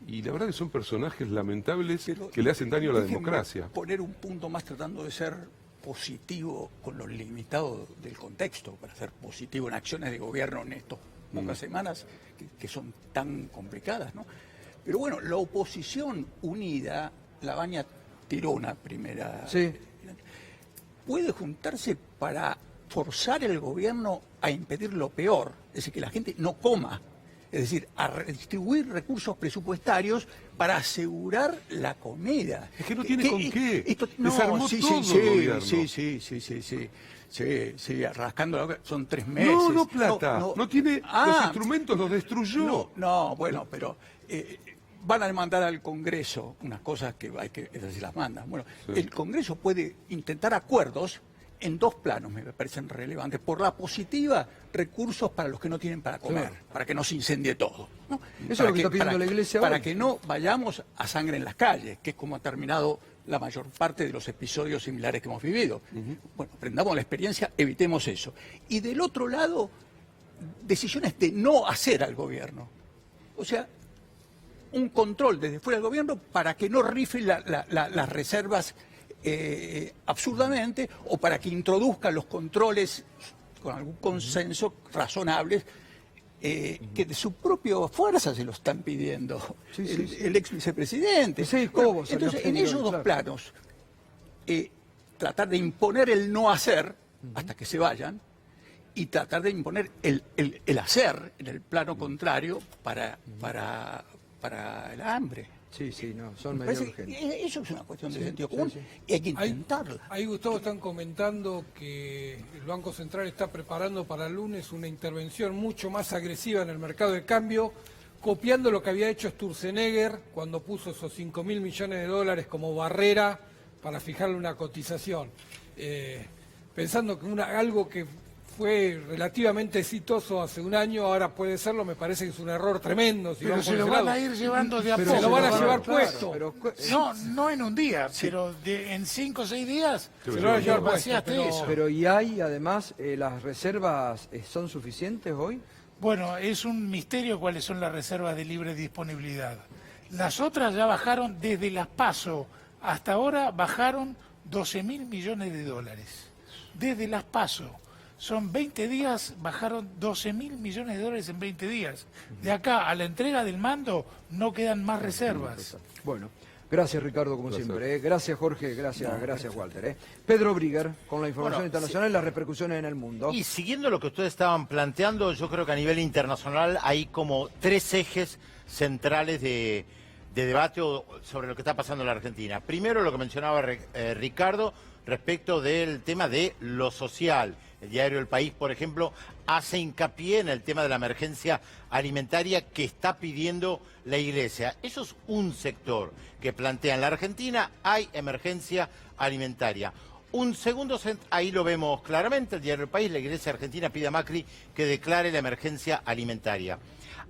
y la verdad que son personajes lamentables que le hacen daño a la democracia. Poner un punto más tratando de ser positivo con lo limitado del contexto, para ser positivo en acciones de gobierno en estos pocas semanas que son tan complicadas, ¿no? Pero bueno, la oposición unida, Labaña tiró una primera... Sí. Puede juntarse para forzar el gobierno a impedir lo peor, es decir, que la gente no coma, es decir, a redistribuir recursos presupuestarios para asegurar la comida. Es que no tiene con qué. Esto, Desarmó todo el gobierno. Sí, rascando son 3 meses. No, plata. No tiene los instrumentos, los destruyó. Bueno, pero van a demandar al Congreso unas cosas que hay que se las mandan. Bueno, el Congreso puede intentar acuerdos en 2 planos, me parecen relevantes. Por la positiva, recursos para los que no tienen para comer, para que no se incendie todo, ¿no? Eso es lo que está pidiendo la Iglesia para hoy. que no vayamos a sangre en las calles, que es como ha terminado la mayor parte de los episodios similares que hemos vivido. Bueno, aprendamos la experiencia, evitemos eso. Y del otro lado, decisiones de no hacer al gobierno. O sea, un control desde fuera del gobierno para que no rifen las reservas absurdamente, o para que introduzcan los controles con algún consenso razonables, que de su propia fuerza se lo están pidiendo el ex vicepresidente. Entonces, en esos 2 planos, tratar de imponer el no hacer hasta que se vayan, y tratar de imponer el hacer en el plano contrario para el hambre. Son medio urgentes. Eso es una cuestión de sentido común y hay que intentarla. Ahí, Gustavo, están comentando que el Banco Central está preparando para el lunes una intervención mucho más agresiva en el mercado de cambio, copiando lo que había hecho Sturzenegger cuando puso esos 5.000 millones de dólares como barrera para fijarle una cotización. Pensando que algo que fue relativamente exitoso hace un año, ahora puede serlo, me parece que es un error tremendo. Pero se lo van a ir llevando de a poco. Se lo van a llevar puesto. No en un día, pero en 5 o 6 días se lo van a llevar puesto. Pero y hay, además, las reservas son suficientes hoy. Bueno, es un misterio cuáles son las reservas de libre disponibilidad. Las otras ya bajaron desde las PASO hasta ahora, bajaron 12.000 millones de dólares. Desde las PASO. Son 20 días, bajaron 12.000 millones de dólares en 20 días. De acá a la entrega del mando no quedan más reservas. Bueno, gracias Ricardo, como siempre. Gracias Jorge, gracias Walter. Pedro Brigger, con la información internacional y las repercusiones en el mundo. Y siguiendo lo que ustedes estaban planteando, yo creo que a nivel internacional hay como 3 ejes centrales de debate sobre lo que está pasando en la Argentina. Primero, lo que mencionaba Ricardo respecto del tema de lo social. El diario El País, por ejemplo, hace hincapié en el tema de la emergencia alimentaria que está pidiendo la Iglesia. Eso es un sector que plantea en la Argentina, hay emergencia alimentaria. Un segundo, ahí lo vemos claramente, el diario El País, la Iglesia Argentina pide a Macri que declare la emergencia alimentaria.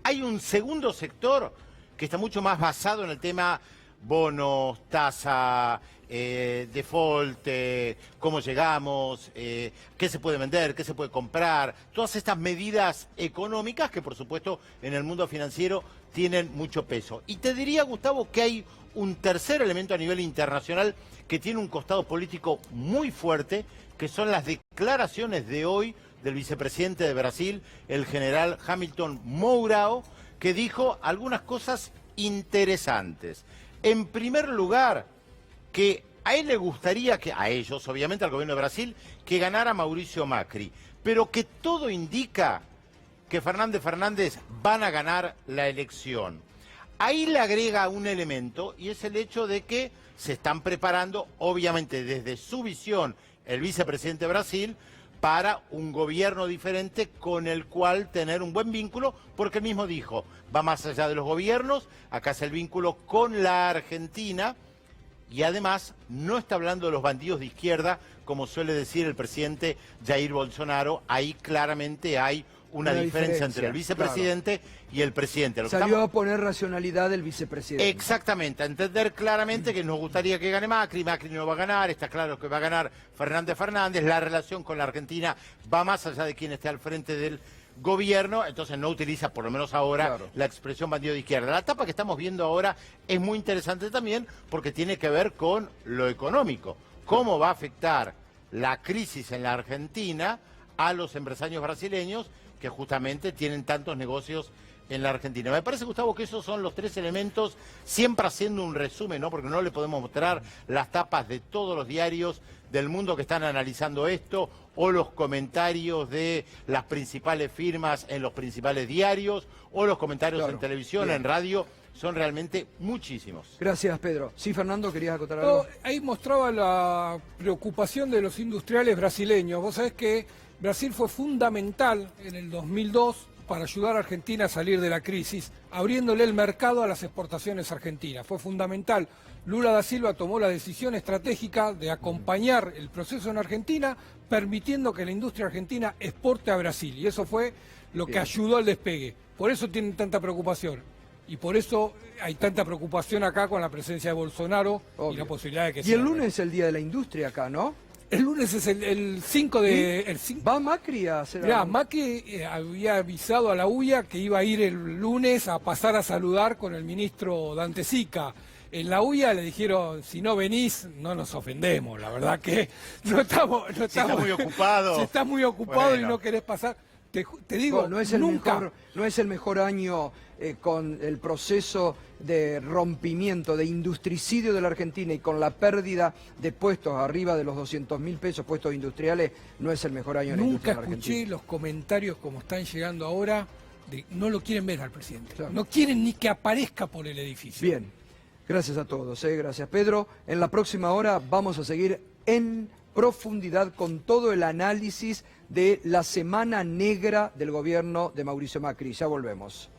Hay un segundo sector que está mucho más basado en el tema bonos, tasa, default, cómo llegamos, qué se puede vender, qué se puede comprar, todas estas medidas económicas que por supuesto en el mundo financiero tienen mucho peso. Y te diría, Gustavo, que hay un tercer elemento a nivel internacional que tiene un costado político muy fuerte, que son las declaraciones de hoy del vicepresidente de Brasil, el general Hamilton Mourão, que dijo algunas cosas interesantes. En primer lugar, que a él le gustaría que, a ellos, obviamente al gobierno de Brasil, que ganara Mauricio Macri, pero que todo indica que Fernández van a ganar la elección. Ahí le agrega un elemento y es el hecho de que se están preparando, obviamente desde su visión, el vicepresidente de Brasil, para un gobierno diferente con el cual tener un buen vínculo, porque él mismo dijo, va más allá de los gobiernos, acá es el vínculo con la Argentina, y además no está hablando de los bandidos de izquierda, como suele decir el presidente Jair Bolsonaro, ahí claramente hay una diferencia entre el vicepresidente y el presidente. Salió a poner racionalidad el vicepresidente. Exactamente, a entender claramente que nos gustaría que gane Macri no va a ganar, está claro que va a ganar Fernández, la relación con la Argentina va más allá de quien esté al frente del gobierno, entonces no utiliza, por lo menos ahora, la expresión bandido de izquierda. La etapa que estamos viendo ahora es muy interesante también porque tiene que ver con lo económico. ¿Cómo va a afectar la crisis en la Argentina a los empresarios brasileños que justamente tienen tantos negocios en la Argentina? Me parece, Gustavo, que esos son los tres elementos, siempre haciendo un resumen, ¿no? Porque no le podemos mostrar las tapas de todos los diarios del mundo que están analizando esto, o los comentarios de las principales firmas en los principales diarios, o los comentarios en televisión, en radio, son realmente muchísimos. Gracias, Pedro. Sí, Fernando, ¿querías acotar algo? Ahí mostraba la preocupación de los industriales brasileños. Vos sabés que Brasil fue fundamental en el 2002 para ayudar a Argentina a salir de la crisis, abriéndole el mercado a las exportaciones argentinas. Fue fundamental. Lula da Silva tomó la decisión estratégica de acompañar el proceso en Argentina, permitiendo que la industria argentina exporte a Brasil. Y eso fue lo que ayudó al despegue. Por eso tienen tanta preocupación. Y por eso hay tanta preocupación acá con la presencia de Bolsonaro y la posibilidad de que... Y el lunes es el Día de la Industria acá, ¿no? El lunes es el 5 de... ¿Va Macri a hacer Mirá, algo? Macri había avisado a la UIA que iba a ir el lunes a pasar a saludar con el ministro Dante Sica. En la UIA le dijeron, si no venís, no nos ofendemos. La verdad que no estamos... Si estás muy ocupado. Si estás muy ocupado Bueno. y no querés pasar... Te digo, no es el nunca... no es el mejor año con el proceso de rompimiento, de industricidio de la Argentina y con la pérdida de puestos arriba de los 200.000 pesos, puestos industriales, no es el mejor año en la industria Nunca de la Argentina. escuché los comentarios como están llegando ahora, de no lo quieren ver al presidente. No quieren ni que aparezca por el edificio. Bien, gracias a todos, gracias Pedro. En la próxima hora vamos a seguir en profundidad con todo el análisis de la semana negra del gobierno de Mauricio Macri. Ya volvemos.